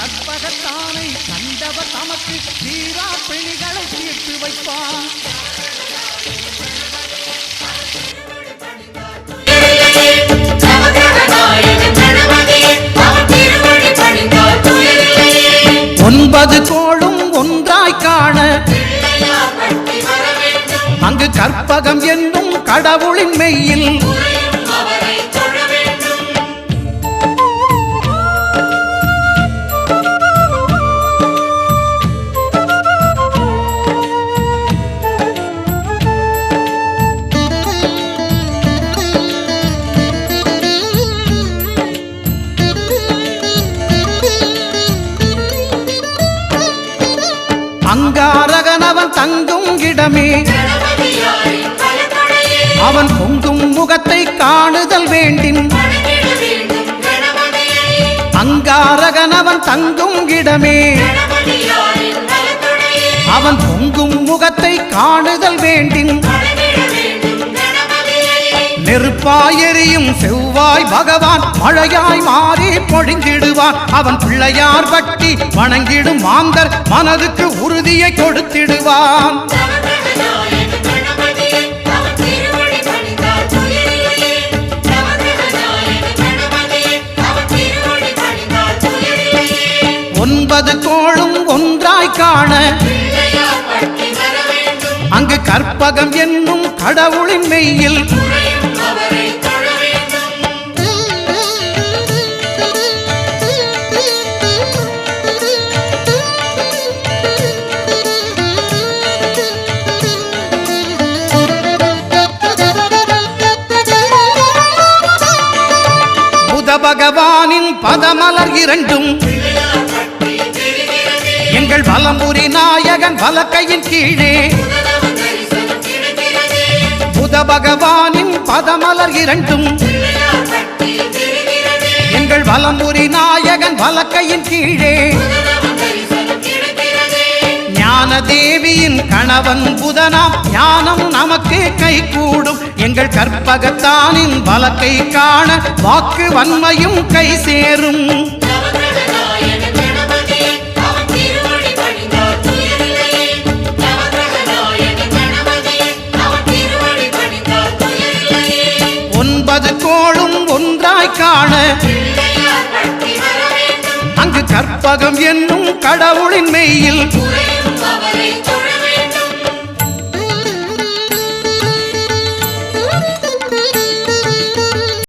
கற்பகத்தானை கண்டவர் தமக்கு தீரா பிணிகளை தீர்த்து வைப்பான். ஒன்பது கோளும் ஒன்றாய் காண அங்கு கற்பகம் என்னும் கடவுளின் மெய்யில் அங்காரகனவன் தங்கும் இடமே அவன் பொங்கும் முகத்தை காணுதல் வேண்டின். அங்காரகனவன் தங்கும் இடமே அவன் பொங்கும் முகத்தை காணுதல் வேண்டின். நெருப்பாய் எரியும் செவ்வாய் பகவான் மழையாய் மாறி பொழிந்திடுவான். அவன் பிள்ளையார் பட்டி வணங்கிடும் மாந்தர் மனதுக்கு உறுதியை கொடுத்திடுவான். ஒன்பது கோளும் ஒன்றாய் காண அங்கு கற்பகம் என்னும் கடவுளின் மெய்யில் புத பகவானின் பதமலர் இரண்டும் எங்கள் வலம்புரி நாயகன் வலக்கையின் கீழே. புத பகவானின் பதமலர் இரண்டும் எங்கள் வலம்புரி நாயகன் வலக்கையின் கீழே. ஞான தேவியின் கணவன் புதனாம் ஞானம் நமக்கு கை கூடும். எங்கள் கற்பகத்தானின் வலக்கை காண வாக்கு வன்மையும் கை சேரும். ஒன்பது கோளும் ஒன்றாய் காண அங்கு கற்பகம் என்னும் கடவுளின் மெய்யில்